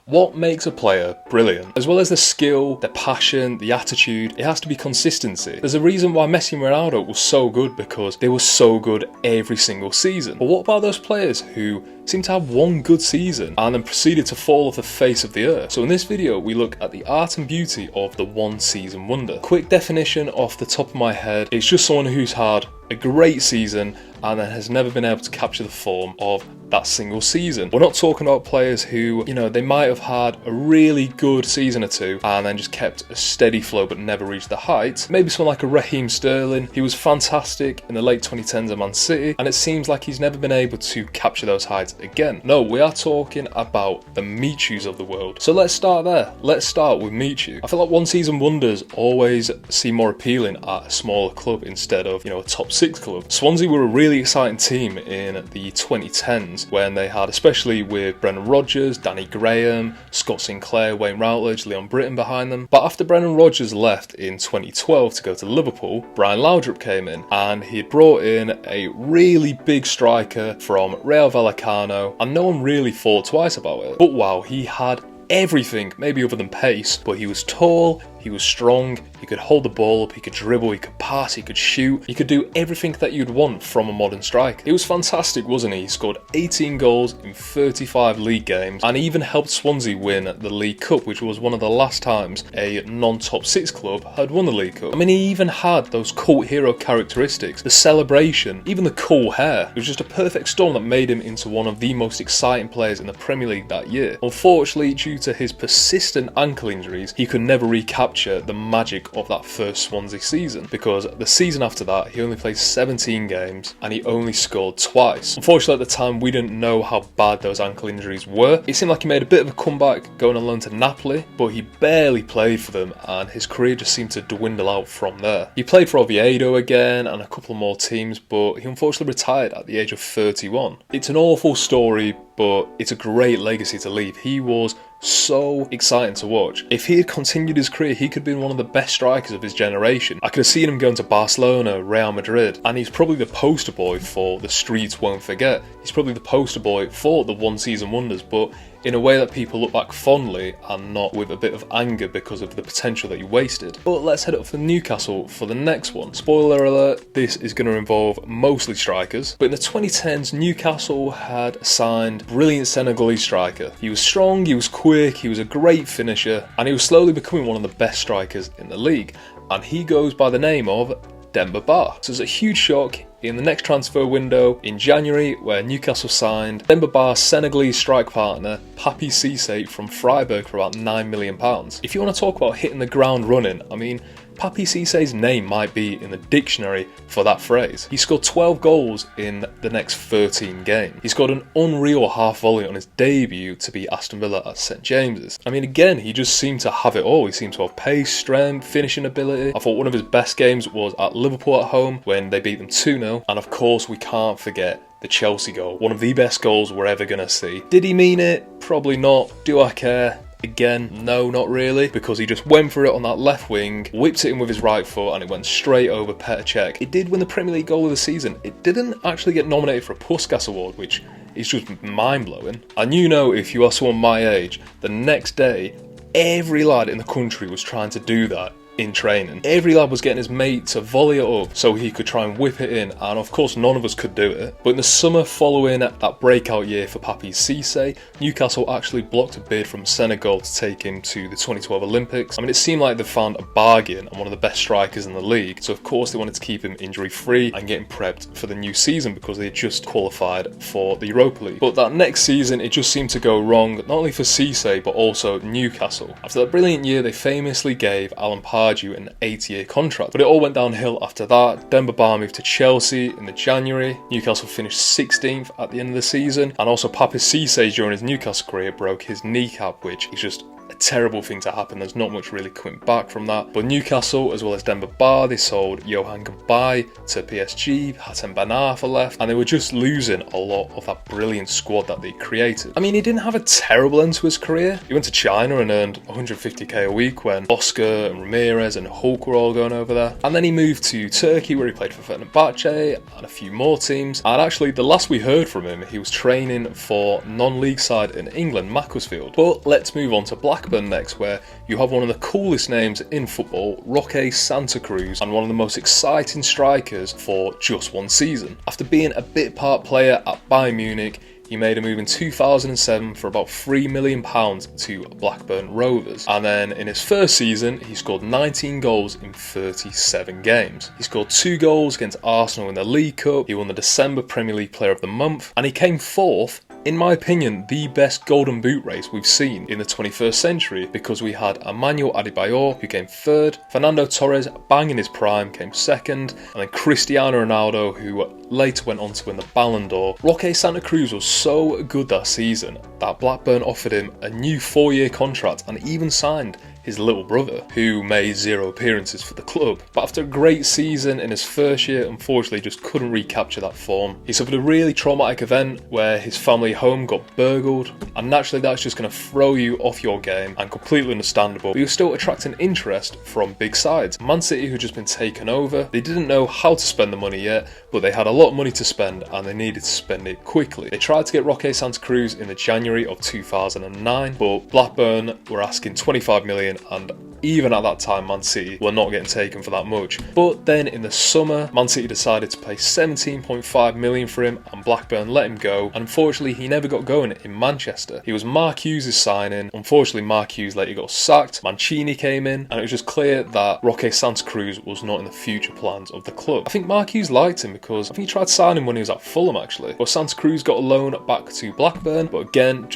What makes a player brilliant? As well as the skill, the passion, the attitude, it has to be consistency. There's a reason why Messi and Ronaldo were so good, because they were so good every single season. But what about those players who seem to have one good season and then proceeded to fall off the face of the earth? So in this video, we look at the art and beauty of the one season wonder. Quick definition off the top of my head, it's just someone who's had a great season and then has never been able to capture the form of that single season. We're not talking about players who, they might have had a really good season or two and then just kept a steady flow but never reached the heights. Maybe someone like a Raheem Sterling. He was fantastic in the late 2010s at Man City, and it seems like he's never been able to capture those heights again. No, we are talking about the Michus of the world. So let's start there. Let's start with Michu. I feel like one season wonders always seem more appealing at a smaller club instead of, a top six club. Swansea were a really exciting team in the 2010s when they had, especially with Brendan Rodgers, Danny Graham, Scott Sinclair, Wayne Routledge, Leon Britton behind them. But after Brendan Rodgers left in 2012 to go to Liverpool, Brian Laudrup came in and he had brought in a really big striker from Rayo Vallecano, and no one really thought twice about it. But wow, he had everything, maybe other than pace, but he was tall, he was strong, he could hold the ball up, he could dribble, he could pass, he could shoot, he could do everything that you'd want from a modern striker. It was fantastic, wasn't he? He scored 18 goals in 35 league games and even helped Swansea win the League Cup, which was one of the last times a non-top six club had won the League Cup. I mean, he even had those cult hero characteristics, the celebration, even the cool hair. It was just a perfect storm that made him into one of the most exciting players in the Premier League that year. Unfortunately, due to his persistent ankle injuries, he could never recapture the magic of that first Swansea season, because the season after that he only played 17 games and he only scored twice. Unfortunately, at the time we didn't know how bad those ankle injuries were. It seemed like he made a bit of a comeback going on loan to Napoli, but he barely played for them and his career just seemed to dwindle out from there. He played for Oviedo again and a couple more teams, but he unfortunately retired at the age of 31. It's an awful story, but it's a great legacy to leave. He was so exciting to watch. If he had continued his career, he could have been one of the best strikers of his generation. I could have seen him going to Barcelona, Real Madrid, and he's probably the poster boy for the streets won't forget. He's probably the poster boy for the one season wonders, but in a way that people look back fondly and not with a bit of anger because of the potential that he wasted. But let's head up for Newcastle for the next one. Spoiler alert, this is going to involve mostly strikers. But in the 2010s, Newcastle had signed brilliant Senegalese striker. He was strong, he was quick, he was a great finisher, and he was slowly becoming one of the best strikers in the league. And he goes by the name of Demba Ba. So it's a huge shock in the next transfer window in January, where Newcastle signed Demba Ba's Senegalese strike partner Papiss Cisse from Freiburg for about £9 million. If you want to talk about hitting the ground running, I mean, Papiss Cisse's name might be in the dictionary for that phrase. He scored 12 goals in the next 13 games. He scored an unreal half volley on his debut to beat Aston Villa at St James's. I mean, again, he just seemed to have it all. He seemed to have pace, strength, finishing ability. I thought one of his best games was at Liverpool at home when they beat them 2-0. And of course, we can't forget the Chelsea goal. One of the best goals we're ever going to see. Did he mean it? Probably not. Do I care? Again, no, not really, because he just went for it on that left wing, whipped it in with his right foot, and it went straight over Petr Cech. It did win the Premier League goal of the season. It didn't actually get nominated for a Puskas award, which is just mind-blowing. And if you are someone my age, the next day, every lad in the country was trying to do that in training. Every lad was getting his mate to volley it up so he could try and whip it in, and of course none of us could do it. But in the summer following that breakout year for Papiss Cisse, Newcastle actually blocked a bid from Senegal to take him to the 2012 Olympics. I mean, it seemed like they found a bargain and one of the best strikers in the league, so of course they wanted to keep him injury free and get him prepped for the new season because they had just qualified for the Europa League. But that next season it just seemed to go wrong, not only for Cisse but also Newcastle. After that brilliant year, they famously gave Alan Pardew an 8-year contract, but it all went downhill after that. Demba Ba moved to Chelsea in the January. Newcastle finished 16th at the end of the season, and also Papiss Cisse during his Newcastle career broke his kneecap, which is just a terrible thing to happen. There's not much really coming back from that. But Newcastle, as well as Demba Ba, they sold Johan Gabay to PSG, Hatem Ben Arfa left, and they were just losing a lot of that brilliant squad that they created. I mean, he didn't have a terrible end to his career. He went to China and earned 150k a week when Oscar and Ramirez Ramirez and Hulk were all going over there. And then he moved to Turkey where he played for Fenerbahce and a few more teams. And actually the last we heard from him, he was training for non-league side in England, Macclesfield. But let's move on to Blackburn next, where you have one of the coolest names in football, Roque Santa Cruz, and one of the most exciting strikers for just one season. After being a bit part player at Bayern Munich, he made a move in 2007 for about £3 million to Blackburn Rovers. And then in his first season, he scored 19 goals in 37 games. He scored 2 goals against Arsenal in the League Cup. He won the December Premier League Player of the Month. And he came fourth, in my opinion, the best Golden Boot race we've seen in the 21st century, because we had Emmanuel Adebayor, who came third, Fernando Torres, bang in his prime, came second, and then Cristiano Ronaldo, who later went on to win the Ballon d'Or. Roque Santa Cruz was so good that season that Blackburn offered him a new 4-year contract and even signed his little brother, who made 0 appearances for the club. But after a great season in his first year, unfortunately just couldn't recapture that form. He suffered a really traumatic event where his family home got burgled, and naturally that's just going to throw you off your game, and completely understandable. But he was still attracting interest from big sides. Man City, who'd just been taken over, they didn't know how to spend the money yet, but they had a lot of money to spend and they needed to spend it quickly. They tried to get Roque Santa Cruz in the January of 2009, but Blackburn were asking 25 million, and even at that time Man City were not getting taken for that much. But then in the summer, Man City decided to pay 17.5 million for him, and Blackburn let him go, and unfortunately he never got going in Manchester. He was Mark Hughes' signing. Unfortunately Mark Hughes later got sacked, Mancini came in, and it was just clear that Roque Santa Cruz was not in the future plans of the club. I think Mark Hughes liked him because I think he tried signing him when he was at Fulham actually. But Santa Cruz got a loan back to Blackburn, but again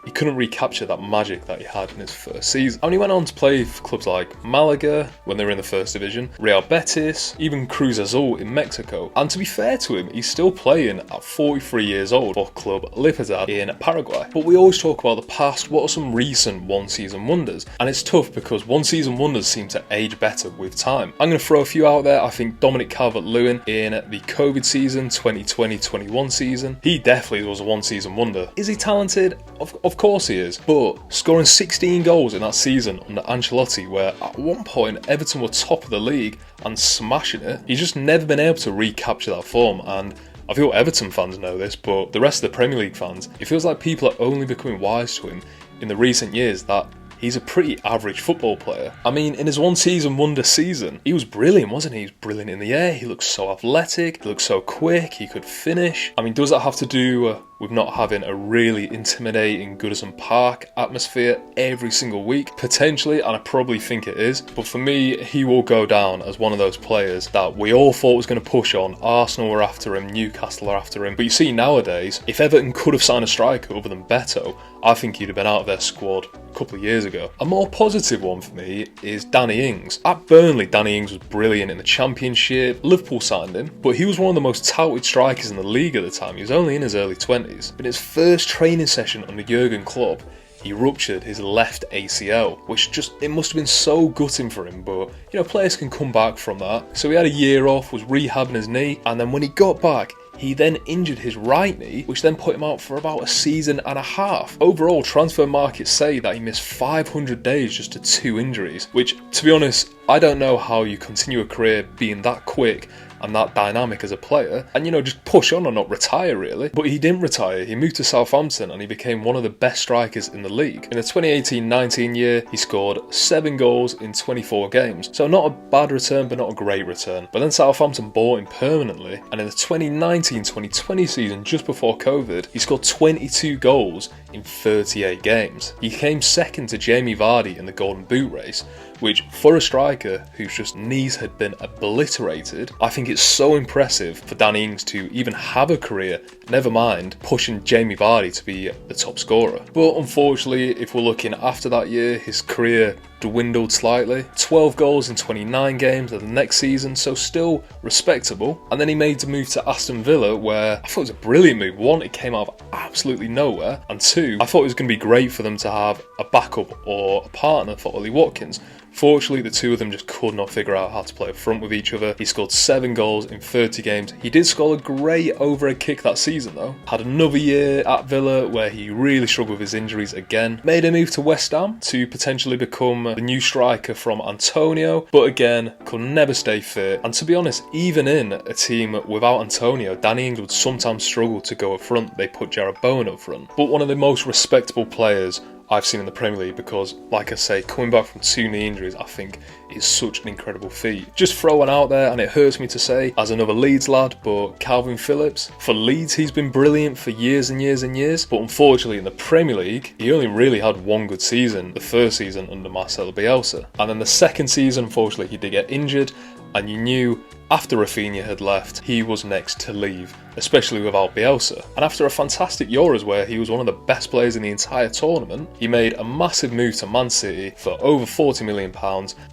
he couldn't recapture that magic that he had in his first season. And he went on to play for clubs like Malaga when they were in the first division, Real Betis, even Cruz Azul in Mexico. And to be fair to him, he's still playing at 43 years old for club Libertad in Paraguay. But we always talk about the past. What are some recent one-season wonders? And it's tough because one-season wonders seem to age better with time. I'm going to throw a few out there. I think Dominic Calvert-Lewin in the COVID season, 2020-21 season, he definitely was a one-season wonder. Is he talented? Of course he is, but scoring 16 goals in that season under Ancelotti, where at one point Everton were top of the league and smashing it, he's just never been able to recapture that form. And I feel Everton fans know this, but the rest of the Premier League fans, it feels like people are only becoming wise to him in the recent years that he's a pretty average football player. I mean, in his one-season wonder season, he was brilliant, wasn't he? He was brilliant in the air, he looked so athletic, he looked so quick, he could finish. I mean, does that have to do with not having a really intimidating Goodison Park atmosphere every single week? Potentially, and I probably think it is. But for me, he will go down as one of those players that we all thought was going to push on. Arsenal were after him, Newcastle are after him. But you see nowadays, if Everton could have signed a striker other than Beto, I think he'd have been out of their squad a couple of years ago. A more positive one for me is Danny Ings. At Burnley, Danny Ings was brilliant in the Championship. Liverpool signed him, but he was one of the most touted strikers in the league at the time. He was only in his early 20s. But in his first training session under Jurgen Klopp, he ruptured his left ACL, which it must have been so gutting for him, but you know, players can come back from that. So he had a year off, was rehabbing his knee, and then when he got back, he then injured his right knee, which then put him out for about a season and a half. Overall, transfer markets say that he missed 500 days just to 2 injuries, which, to be honest, I don't know how you continue a career being that quick and that dynamic as a player, and you know, just push on or not retire really. But he didn't retire. He moved to Southampton and he became one of the best strikers in the league. In the 2018-19 year, he scored 7 goals in 24 games. So not a bad return, but not a great return. But then Southampton bought him permanently, and in the 2019-2020 season, just before COVID, he scored 22 goals in 38 games. He came second to Jamie Vardy in the Golden Boot race, which for a striker whose just knees had been obliterated, I think it's so impressive for Danny Ings to even have a career, never mind pushing Jamie Vardy to be the top scorer. But unfortunately, if we're looking after that year, his career dwindled slightly. 12 goals in 29 games the next season, so still respectable. And then he made the move to Aston Villa, where I thought it was a brilliant move. 1, it came out of absolutely nowhere, and 2, I thought it was going to be great for them to have a backup or a partner for Ollie Watkins. Fortunately, the two of them just could not figure out how to play up front with each other. He scored 7 goals in 30 games. He did score a great overhead kick that season season though. Had another year at Villa where he really struggled with his injuries again. Made a move to West Ham to potentially become the new striker from Antonio, but again, could never stay fit. And to be honest, even in a team without Antonio, Danny Ings would sometimes struggle to go up front. They put Jarrod Bowen up front. But one of the most respectable players I've seen in the Premier League, because like I say, coming back from 2 knee injuries I think is such an incredible feat. Just throw one out there, and it hurts me to say as another Leeds lad, but Calvin Phillips. For Leeds he's been brilliant for years and years and years, but unfortunately in the Premier League he only really had one good season, the first season under Marcelo Bielsa, and then the second season unfortunately he did get injured, and you knew after Rafinha had left, he was next to leave, especially without Bielsa. And after a fantastic Euros where he was one of the best players in the entire tournament, he made a massive move to Man City for over £40 million,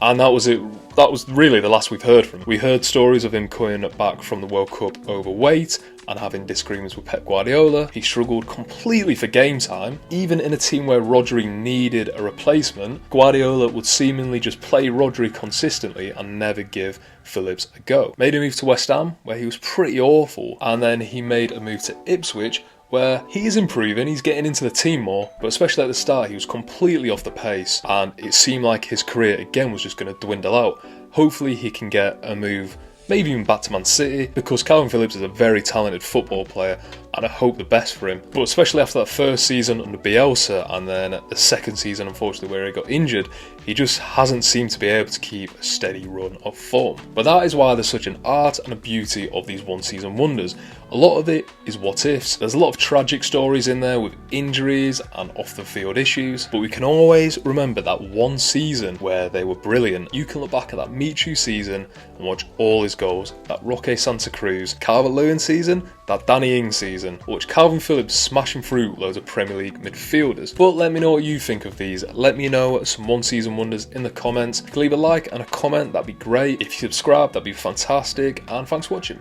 and that was it. That was really the last we've heard from him. We heard stories of him coming back from the World Cup overweight and having disagreements with Pep Guardiola. He struggled completely for game time. Even in a team where Rodri needed a replacement, Guardiola would seemingly just play Rodri consistently and never give Phillips a go. Made a move to West Ham where he was pretty awful, and then he made a move to Ipswich where he is improving, he's getting into the team more, but especially at the start he was completely off the pace and it seemed like his career again was just going to dwindle out. Hopefully he can get a move, maybe even back to Man City, because Calvin Phillips is a very talented football player and I hope the best for him. But especially after that first season under Bielsa and then the second season unfortunately where he got injured, he just hasn't seemed to be able to keep a steady run of form. But that is why there's such an art and a beauty of these one season wonders. A lot of it is what ifs. There's a lot of tragic stories in there with injuries and off the field issues, but we can always remember that one season where they were brilliant. You can look back at that Michu season and watch all his goals, that Roque Santa Cruz, Calvert-Lewin season, that Danny Ings season, watch Calvin Phillips smashing through loads of Premier League midfielders. But let me know what you think of these. Let me know some one season wonders in the comments. If you leave a like and a comment, that'd be great. If you subscribe, that'd be fantastic, and thanks for watching.